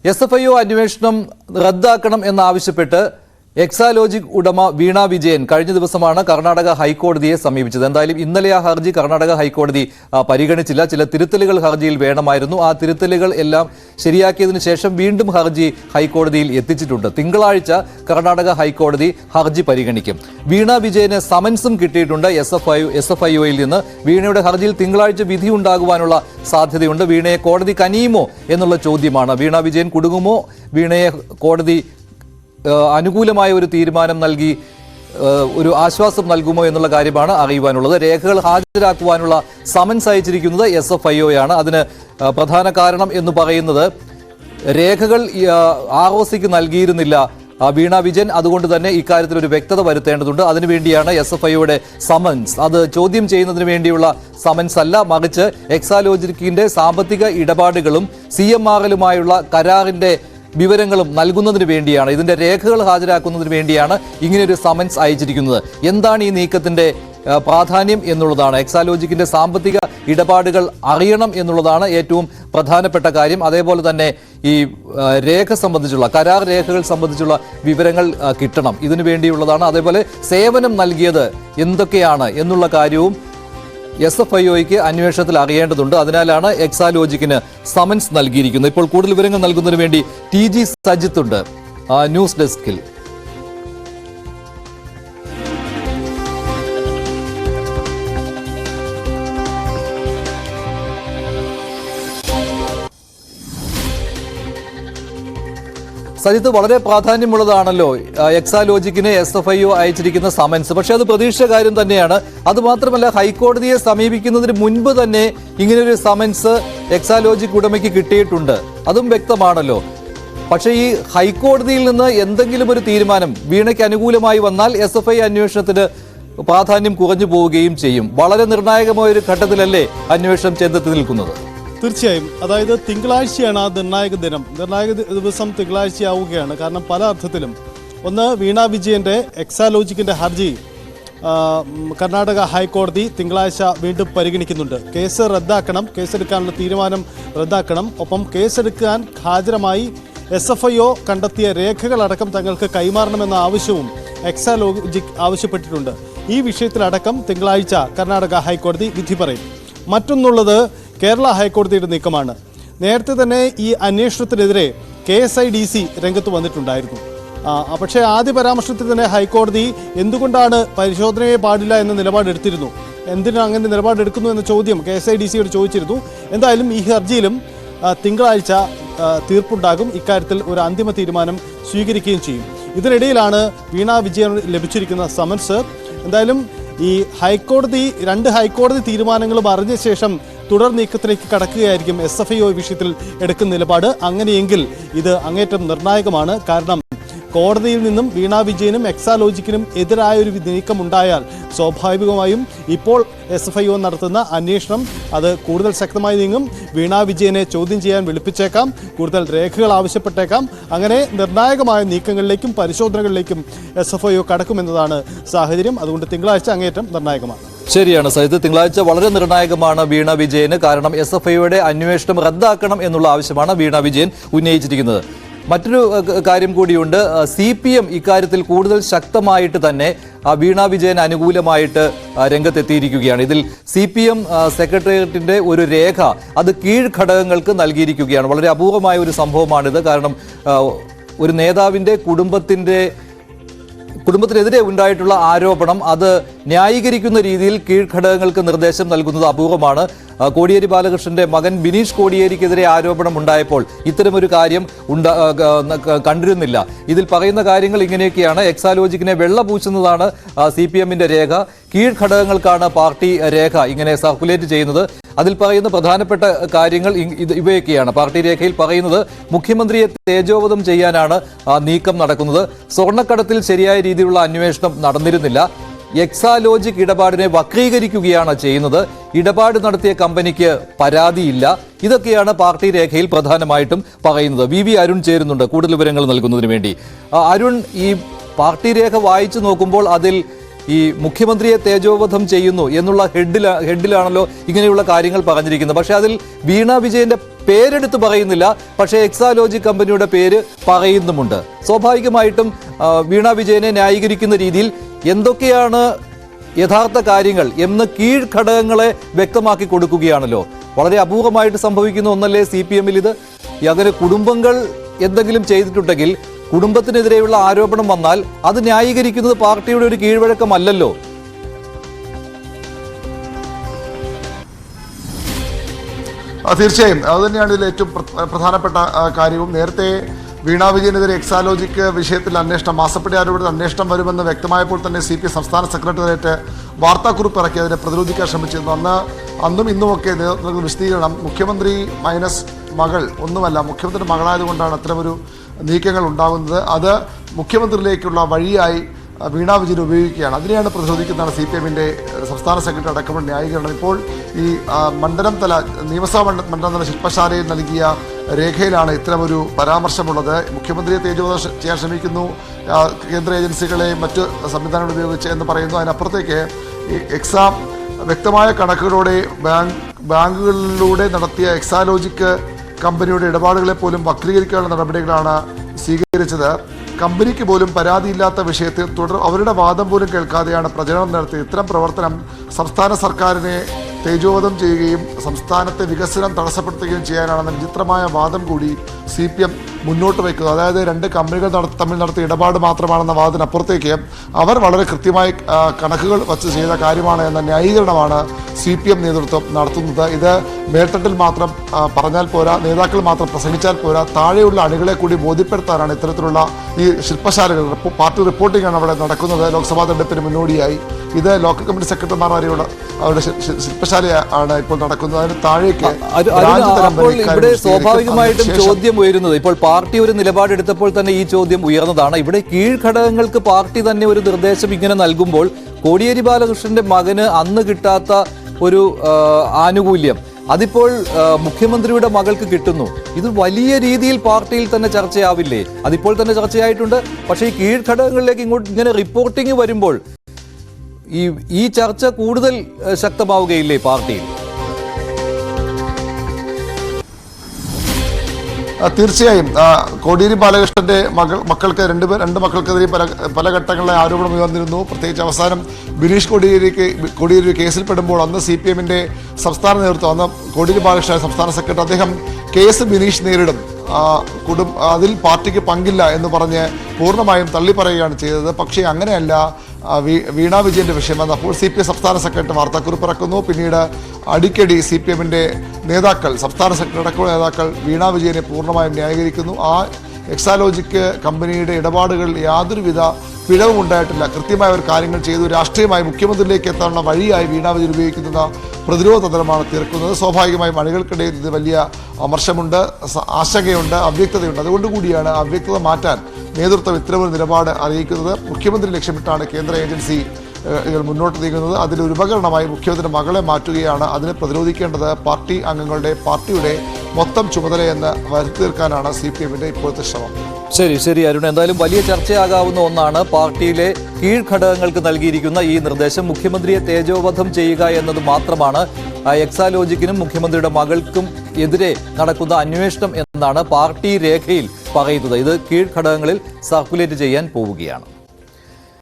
SFIO അന്വേഷണം റദ്ദാക്കണം എന്നാവശ്യപ്പെട്ട് എക്സാലോജിക് ഉടമ വീണ വിജയൻ കഴിഞ്ഞ ദിവസമാണ് കർണാടക ഹൈക്കോടതിയെ സമീപിച്ചത്. എന്തായാലും ഇന്നലെ ആ ഹർജി കർണാടക ഹൈക്കോടതി പരിഗണിച്ചില്ല. ചില തിരുത്തലുകൾ ഹർജിയിൽ വേണമായിരുന്നു. ആ തിരുത്തലുകൾ എല്ലാം ശരിയാക്കിയതിനു ശേഷം വീണ്ടും ഹർജി ഹൈക്കോടതിയിൽ എത്തിച്ചിട്ടുണ്ട്. തിങ്കളാഴ്ച കർണാടക ഹൈക്കോടതി ഹർജി പരിഗണിക്കും. വീണ വിജയന് സമൻസും കിട്ടിയിട്ടുണ്ട് SFIOയിൽ നിന്ന്. വീണയുടെ ഹർജിയിൽ തിങ്കളാഴ്ച വിധി ഉണ്ടാകുവാനുള്ള സാധ്യതയുണ്ട്. വീണയെ കോടതി കനിയുമോ എന്നുള്ള ചോദ്യമാണ്. വീണ വിജയൻ കുടുങ്ങുമോ, വീണയെ കോടതി അനുകൂലമായ ഒരു തീരുമാനം നൽകി ഒരു ആശ്വാസം നൽകുമോ എന്നുള്ള കാര്യമാണ് അറിയുവാനുള്ളത്. രേഖകൾ ഹാജരാക്കുവാനുള്ള സമൻസ് അയച്ചിരിക്കുന്നത് SFIOയാണ്. അതിന് പ്രധാന കാരണം എന്ന് പറയുന്നത് രേഖകൾ ROCക്ക് നൽകിയിരുന്നില്ല വീണ വിജയൻ. അതുകൊണ്ട് തന്നെ ഇക്കാര്യത്തിൽ ഒരു വ്യക്തത വരുത്തേണ്ടതുണ്ട്. അതിനുവേണ്ടിയാണ് SFIOയുടെ സമൻസ്. അത് ചോദ്യം ചെയ്യുന്നതിന് വേണ്ടിയുള്ള സമൻസ് അല്ല, മറിച്ച് എക്സാലോജിക്കിന്റെ സാമ്പത്തിക ഇടപാടുകളും CMRലുമായുള്ള കരാറിന്റെ വിവരങ്ങളും നൽകുന്നതിന് വേണ്ടിയാണ്, ഇതിന്റെ രേഖകൾ ഹാജരാക്കുന്നതിന് വേണ്ടിയാണ് ഇങ്ങനെയൊരു സമൻസ് അയച്ചിരിക്കുന്നത്. എന്താണ് ഈ നീക്കത്തിന്റെ പ്രാധാന്യം എന്നുള്ളതാണ്. എക്സാലോജിക്കിന്റെ സാമ്പത്തിക ഇടപാടുകൾ അറിയണം എന്നുള്ളതാണ് ഏറ്റവും പ്രധാനപ്പെട്ട കാര്യം. അതേപോലെ തന്നെ ഈ രേഖ സംബന്ധിച്ചുള്ള കരാർ രേഖകൾ സംബന്ധിച്ചുള്ള വിവരങ്ങൾ കിട്ടണം, ഇതിനു വേണ്ടിയുള്ളതാണ്. അതേപോലെ സേവനം നൽകിയത് എന്തൊക്കെയാണ് എന്നുള്ള കാര്യവും SFIOയ്ക്ക് അന്വേഷണത്തിൽ അറിയേണ്ടതുണ്ട്. അതിനാലാണ് എക്സാലോജിക്കിന് സമൻസ് നൽകിയിരിക്കുന്നത്. ഇപ്പോൾ കൂടുതൽ വിവരങ്ങൾ നൽകുന്നതിന് വേണ്ടി TG സജിത്ത് ഉണ്ട് ന്യൂസ് ഡെസ്കിൽ. സജിത്ത്, വളരെ പ്രാധാന്യമുള്ളതാണല്ലോ എക്സാലോജിക്കിന് SFIO അയച്ചിരിക്കുന്ന സമൻസ്. പക്ഷെ അത് പ്രതീക്ഷിച്ച കാര്യം തന്നെയാണ്. അതുമാത്രമല്ല, ഹൈക്കോടതിയെ സമീപിക്കുന്നതിന് മുൻപ് തന്നെ ഇങ്ങനെയൊരു സമൻസ് എക്സാലോജിക് ഉടമയ്ക്ക് കിട്ടിയിട്ടുണ്ട്, അതും വ്യക്തമാണല്ലോ. പക്ഷേ ഈ ഹൈക്കോടതിയിൽ നിന്ന് എന്തെങ്കിലും ഒരു തീരുമാനം വീണയ്ക്ക് അനുകൂലമായി വന്നാൽ SFIO അന്വേഷണത്തിന് പ്രാധാന്യം കുറഞ്ഞു പോവുകയും ചെയ്യും. വളരെ നിർണായകമായ ഒരു ഘട്ടത്തിലല്ലേ അന്വേഷണം ചെന്നെത്തി നിൽക്കുന്നത്? തീർച്ചയായും. അതായത് തിങ്കളാഴ്ചയാണ് ആ നിർണായക ദിവസം തിങ്കളാഴ്ചയാവുകയാണ്. കാരണം പല അർത്ഥത്തിലും ഒന്ന്, വീണ വിജയന്റെ എക്സാലോജിക്കിന്റെ ഹർജി കർണാടക ഹൈക്കോടതി തിങ്കളാഴ്ച വീണ്ടും പരിഗണിക്കുന്നുണ്ട്. കേസ് റദ്ദാക്കണം, കേസെടുക്കാനുള്ള തീരുമാനം റദ്ദാക്കണം. ഒപ്പം കേസെടുക്കാൻ ഹാജരമായി SFIO കണ്ടെത്തിയ രേഖകളടക്കം തങ്ങൾക്ക് കൈമാറണമെന്ന ആവശ്യവും എക്സാലോജിക് ആവശ്യപ്പെട്ടിട്ടുണ്ട്. ഈ വിഷയത്തിലടക്കം തിങ്കളാഴ്ച കർണാടക ഹൈക്കോടതി വിധി പറയും. മറ്റൊന്നുള്ളത് കേരള ഹൈക്കോടതിയുടെ നീക്കമാണ്. നേരത്തെ തന്നെ ഈ അന്വേഷണത്തിനെതിരെ KSIDC രംഗത്ത് വന്നിട്ടുണ്ടായിരുന്നു. പക്ഷേ ആദ്യ പരാമർശത്തിൽ തന്നെ ഹൈക്കോടതി എന്തുകൊണ്ടാണ് പരിശോധനയെ പാടില്ല എന്ന നിലപാടെടുത്തിരുന്നു. എന്തിനാണ് അങ്ങനെ നിലപാടെടുക്കുന്നു എന്ന ചോദ്യം KSIDCയോട് ചോദിച്ചിരുന്നു. എന്തായാലും ഈ ഹർജിയിലും തിങ്കളാഴ്ച തീർപ്പുണ്ടാകും. ഇക്കാര്യത്തിൽ ഒരു അന്തിമ തീരുമാനം സ്വീകരിക്കുകയും ചെയ്യും. ഇതിനിടയിലാണ് വീണ വിജയൻ ലഭിച്ചിരിക്കുന്ന സമൻസ്. എന്തായാലും ഈ രണ്ട് ഹൈക്കോടതി തീരുമാനങ്ങളും അറിഞ്ഞ ശേഷം തുടർ നീക്കത്തിലേക്ക് കടക്കുകയായിരിക്കും SFIO വിഷയത്തിൽ എടുക്കുന്ന നിലപാട്. അങ്ങനെയെങ്കിൽ ഇത് അങ്ങേറ്റം നിർണായകമാണ്. കാരണം കോടതിയിൽ നിന്നും വീണ വിജയനും എക്സാലോജിക്കിനും എതിരായൊരു നീക്കമുണ്ടായാൽ സ്വാഭാവികമായും ഇപ്പോൾ SFIO നടത്തുന്ന അന്വേഷണം അത് കൂടുതൽ ശക്തമായി നീങ്ങും. വീണ വിജയനെ ചോദ്യം ചെയ്യാൻ വിളിപ്പിച്ചേക്കാം, കൂടുതൽ രേഖകൾ ആവശ്യപ്പെട്ടേക്കാം. അങ്ങനെ നിർണായകമായ നീക്കങ്ങളിലേക്കും പരിശോധനകളിലേക്കും SFIO കടക്കുമെന്നതാണ് സാഹചര്യം. അതുകൊണ്ട് തിങ്കളാഴ്ച അങ്ങേറ്റം നിർണായകമാണ്. ശരിയാണ് സജിത്ത്, തിങ്കളാഴ്ച വളരെ നിർണായകമാണ് വീണ വിജയന്. കാരണം SFIOയുടെ അന്വേഷണം റദ്ദാക്കണം എന്നുള്ള ആവശ്യമാണ് വീണ വിജയൻ ഉന്നയിച്ചിരിക്കുന്നത്. മറ്റൊരു കാര്യം കൂടിയുണ്ട്. CPM ഇക്കാര്യത്തിൽ കൂടുതൽ ശക്തമായിട്ട് തന്നെ വീണ വിജയൻ അനുകൂലമായിട്ട് രംഗത്തെത്തിയിരിക്കുകയാണ്. ഇതിൽ CPM സെക്രട്ടേറിയറ്റിന്റെ ഒരു രേഖ അത് കീഴ്ഘടകങ്ങൾക്ക് നൽകിയിരിക്കുകയാണ്. വളരെ അപൂർവമായ ഒരു സംഭവമാണിത്. കാരണം ഒരു നേതാവിന്റെ കുടുംബത്തിനെതിരെ ഉണ്ടായിട്ടുള്ള ആരോപണം അത് ന്യായീകരിക്കുന്ന രീതിയിൽ കീഴ്ഘടകങ്ങൾക്ക് നിർദ്ദേശം നൽകുന്നത് അപൂർവമാണ്. കോടിയേരി ബാലകൃഷ്ണന്റെ മകൻ ബിനീഷ് കോടിയേരിക്കെതിരെ ആരോപണം ഉണ്ടായപ്പോൾ ഇത്തരമൊരു കാര്യം കണ്ടിരുന്നില്ല. ഇതിൽ പറയുന്ന കാര്യങ്ങൾ ഇങ്ങനെയൊക്കെയാണ്. എക്സാലോജിക്കിനെ വെള്ളപൂശുന്നതാണ് CPMന്റെ രേഖ, കീഴ്ഘടകങ്ങൾക്കാണ് പാർട്ടി രേഖ ഇങ്ങനെ സർക്കുലേറ്റ് ചെയ്യുന്നത്. അതിൽ പറയുന്ന പ്രധാനപ്പെട്ട കാര്യങ്ങൾ ഇവയൊക്കെയാണ്. പാർട്ടി രേഖയിൽ പറയുന്നത് മുഖ്യമന്ത്രിയെ തേജോവധം ചെയ്യാനാണ് നീക്കം നടക്കുന്നത്. സ്വർണ്ണക്കടത്തിൽ ശരിയായ രീതിയിലുള്ള അന്വേഷണം നടന്നിരുന്നില്ല. എക്സാലോജിക് ഇടപാടിനെ വക്രീകരിക്കുകയാണ് ചെയ്യുന്നത്. ഇടപാട് നടത്തിയ കമ്പനിക്ക് പരാതിയില്ല. ഇതൊക്കെയാണ് പാർട്ടി രേഖയിൽ പ്രധാനമായിട്ടും പറയുന്നത്. VV അരുൺ ചേരുന്നുണ്ട് കൂടുതൽ വിവരങ്ങൾ നൽകുന്നതിന് വേണ്ടി. അരുൺ, ഈ പാർട്ടി രേഖ വായിച്ചു നോക്കുമ്പോൾ അതിൽ ഈ മുഖ്യമന്ത്രിയെ തേജോവധം ചെയ്യുന്നു എന്നുള്ള ഹെഡിലാണല്ലോ ഇങ്ങനെയുള്ള കാര്യങ്ങൾ പറഞ്ഞിരിക്കുന്നത്. പക്ഷേ അതിൽ വീണ വിജയന്റെ പേരെടുത്ത് പറയുന്നില്ല, പക്ഷേ എക്സാലോജി കമ്പനിയുടെ പേര് പറയുന്നുമുണ്ട്. സ്വാഭാവികമായിട്ടും വീണ വിജയനെ ന്യായീകരിക്കുന്ന രീതിയിൽ എന്തൊക്കെയാണ് യഥാർത്ഥ കാര്യങ്ങൾ എന്ന് കീഴ്ഘടകങ്ങളെ വ്യക്തമാക്കി കൊടുക്കുകയാണല്ലോ. വളരെ അപൂർവമായിട്ട് സംഭവിക്കുന്ന ഒന്നല്ലേ CPM-ൽ ഇത്. അങ്ങനെ കുടുംബങ്ങൾ എന്തെങ്കിലും ചെയ്തിട്ടുണ്ടെങ്കിൽ കുടുംബത്തിനെതിരെയുള്ള ആരോപണം വന്നാൽ അത് ന്യായീകരിക്കുന്നത് പാർട്ടിയുടെ ഒരു കീഴ്വഴക്കമല്ലല്ലോ. തീർച്ചയായും അത് തന്നെയാണ് ഇതിൽ ഏറ്റവും പ്രധാനപ്പെട്ട കാര്യവും. നേരത്തെ വീണ വിജയനെതിരെ എക്സാലോജിക് വിഷയത്തിൽ അന്വേഷണം, മാസപ്പടി ആരോപണത്തിൽ അന്വേഷണം വരുമെന്ന് വ്യക്തമായപ്പോൾ തന്നെ CPM സംസ്ഥാന സെക്രട്ടേറിയറ്റ് വാർത്താക്കുറിപ്പ് ഇറക്കി അതിനെ പ്രതിരോധിക്കാൻ ശ്രമിച്ചിരുന്നു. അന്നും ഇന്നുമൊക്കെ നേതൃത്വ വിശദീകരണം മുഖ്യമന്ത്രി മൈനസ് മകൾ ഒന്നുമല്ല, മുഖ്യമന്ത്രി മകളായതുകൊണ്ടാണ് അത്തരമൊരു നീക്കങ്ങൾ ഉണ്ടാകുന്നത്. അത് മുഖ്യമന്ത്രിയിലേക്കുള്ള വഴിയായി വീണ വിജയൻ ഉപയോഗിക്കുകയാണ്. അതിനെയാണ് പ്രതിരോധിക്കുന്നതാണ് CPM-ന്റെ സംസ്ഥാന സെക്രട്ടറി അടക്കമുള്ള ന്യായീകരണം. ഇപ്പോൾ ഈ മണ്ഡലം തല നിയമസഭാ മണ്ഡലം തല ശില്പശാലയിൽ നൽകിയ രേഖയിലാണ് ഇത്തരമൊരു പരാമർശമുള്ളത്. മുഖ്യമന്ത്രിയെ തേജോവധം ചെയ്യാൻ ശ്രമിക്കുന്നു, കേന്ദ്ര ഏജൻസികളെ മറ്റ് സംവിധാനങ്ങൾ ഉപയോഗിച്ച് എന്ന് പറയുന്നു. അതിനപ്പുറത്തേക്ക് ഈ എക്സാം വ്യക്തമായ കണക്കുകളോടെ ബാങ്കുകളിലൂടെ നടത്തിയ എക്സാലോജിക് കമ്പനിയുടെ ഇടപാടുകളെ പോലും വക്രീകരിക്കാനുള്ള നടപടികളാണ് സ്വീകരിച്ചത്. കമ്പനിക്ക് പോലും പരാതിയില്ലാത്ത വിഷയത്തിൽ അവരുടെ വാദം പോലും കേൾക്കാതെയാണ് പ്രചരണം നടത്തിയത്. ഇത്തരം പ്രവർത്തനം സംസ്ഥാന സർക്കാരിനെ തേജോവധം ചെയ്യുകയും സംസ്ഥാനത്തെ വികസനം തടസ്സപ്പെടുത്തുകയും ചെയ്യാനാണെന്ന വിചിത്രമായ വാദം കൂടി CPM മുന്നോട്ട് വയ്ക്കുന്നത്. അതായത് രണ്ട് കമ്പനികൾ തമ്മിൽ നടത്തിയ ഇടപാട് മാത്രമാണെന്ന വാദത്തിനപ്പുറത്തേക്ക് അവർ വളരെ കൃത്യമായി കണക്കുകൾ വച്ച് ചെയ്ത കാര്യമാണ് എന്ന ന്യായീകരണമാണ് CPM നേതൃത്വം നടത്തുന്നത്. ഇത് മേൽത്തട്ടിൽ മാത്രം പറഞ്ഞാൽ പോരാ, നേതാക്കൾ മാത്രം പ്രസംഗിച്ചാൽ പോരാ, താഴെയുള്ള അണികളെ കൂടി ബോധ്യപ്പെടുത്താനാണ് ഇത്തരത്തിലുള്ള ഈ ശില്പശാലകൾ, പാർട്ടി റിപ്പോർട്ടിംഗ് ആണ് അവിടെ നടക്കുന്നത്. ലോക്സഭാ തെരഞ്ഞെടുപ്പിന് മുന്നോടിയായി ഇത് ലോക്കൽ കമ്മിറ്റി സെക്രട്ടറിമാർ വരെയുള്ള അവരുടെ ശില്പശാലയാണ് ഇപ്പോൾ നടക്കുന്നത്. അതിന് താഴേക്ക് ഇവിടെ സ്വാഭാവികമായിട്ടും ചോദ്യം ഉയരുന്നത്, ഇപ്പോൾ പാർട്ടി ഒരു നിലപാടെടുത്തപ്പോൾ തന്നെ ഈ ചോദ്യം ഉയർന്നതാണ്. ഇവിടെ കീഴ്ഘടകങ്ങൾക്ക് പാർട്ടി തന്നെ ഒരു നിർദ്ദേശം ഇങ്ങനെ നൽകുമ്പോൾ കോടിയേരി ബാലകൃഷ്ണന്റെ മകന് അന്ന് കിട്ടാത്ത ഒരു ആനുകൂല്യം അതിപ്പോൾ മുഖ്യമന്ത്രിയുടെ മകൾക്ക് കിട്ടുന്നു. ഇത് വലിയ രീതിയിൽ പാർട്ടിയിൽ തന്നെ ചർച്ചയാവില്ലേ? അതിപ്പോൾ തന്നെ ചർച്ചയായിട്ടുണ്ട്. പക്ഷേ ഈ കീഴ്ഘടകങ്ങളിലേക്ക് ഇങ്ങനെ റിപ്പോർട്ടിംഗ് വരുമ്പോൾ ഈ ചർച്ച കൂടുതൽ ശക്തമാവുകയില്ലേ പാർട്ടിയിൽ? തീർച്ചയായും കോടിയേരി ബാലകൃഷ്ണന്റെ മക്കൾക്ക് രണ്ട് മക്കൾക്കെതിരെ പല ഘട്ടങ്ങളിലെ ആരോപണം ഉയർന്നിരുന്നു. പ്രത്യേകിച്ച് അവസാനം ബിനീഷ് കോടിയേരി കേസിൽപ്പെടുമ്പോൾ അന്ന് CPM-ന്റെ സംസ്ഥാന നേതൃത്വം, അന്ന് കോടിയേരി ബാലകൃഷ്ണൻ സംസ്ഥാന സെക്രട്ടറി, അദ്ദേഹം കേസ് ബിനീഷ് നേരിടും, അതിൽ പാർട്ടിക്ക് പങ്കില്ല എന്ന് പറഞ്ഞ് പൂർണ്ണമായും തള്ളിപ്പറയുകയാണ് ചെയ്തത്. പക്ഷേ അങ്ങനെയല്ല വീണ വിജയന്റെ വിഷയമെന്ന് അപ്പോൾ CPM സംസ്ഥാന സെക്രട്ടറി വാർത്താക്കുറിപ്പ് ഇറക്കുന്നു. പിന്നീട് അടിക്കടി CPM-ന്റെ നേതാക്കൾ, സംസ്ഥാന സെക്രട്ടറി അടക്കമുള്ള നേതാക്കൾ വീണ വിജയനെ പൂർണ്ണമായും ന്യായീകരിക്കുന്നു. ആ എക്സാലോജിക് കമ്പനിയുടെ ഇടപാടുകൾ യാതൊരുവിധ പിഴവും ഉണ്ടായിട്ടില്ല, കൃത്യമായ ഒരു കാര്യങ്ങൾ ചെയ്തു, രാഷ്ട്രീയമായി മുഖ്യമന്ത്രിയിലേക്ക് എത്താനുള്ള വഴിയായി വീണ വിജയൻ ഉപയോഗിക്കുന്ന പ്രതിരോധ തന്ത്രമാണ് തീർക്കുന്നത്. സ്വാഭാവികമായും അണികൾക്കിടയിൽ ഇത് വലിയ അമർഷമുണ്ട്, ആശങ്കയുണ്ട്, അവ്യക്തതയുണ്ട്. അതുകൊണ്ടുകൂടിയാണ് അവ്യക്തത മാറ്റാൻ നേതൃത്വം ഇത്തരമൊരു നിലപാട് അറിയിക്കുന്നത്. മുഖ്യമന്ത്രി ലക്ഷ്യമിട്ടാണ് കേന്ദ്ര ഏജൻസി മുന്നോട്ട് നീങ്ങുന്നത്. അതിലൊരു ഉപകരണമായി മുഖ്യമന്ത്രിയുടെ മകളെ മാറ്റുകയാണ്. അതിനെ പ്രതിരോധിക്കേണ്ടത് പാർട്ടി അംഗങ്ങളുടെ, പാർട്ടിയുടെ മൊത്തം ചുമതലയെന്ന് വരുത്തി തീർക്കാനാണ് CPM-ന്റെ ഇപ്പോഴത്തെ ശ്രമം. ശരി അരുൺ, എന്തായാലും വലിയ ചർച്ചയാകാവുന്ന ഒന്നാണ് പാർട്ടിയിലെ കീഴ്ഘടകങ്ങൾക്ക് നൽകിയിരിക്കുന്ന ഈ നിർദ്ദേശം. മുഖ്യമന്ത്രിയെ തേജോവധം ചെയ്യുക എന്നത് മാത്രമാണ് എക്സാലോജിക്കിനും മുഖ്യമന്ത്രിയുടെ മകൾക്കും എതിരെ നടക്കുന്ന അന്വേഷണം എന്നാണ് പാർട്ടി രേഖയിൽ പറയുന്നത്. ഇത് കീഴ്ഘടകങ്ങളിൽ സർക്കുലേറ്റ് ചെയ്യാൻ പോവുകയാണ്.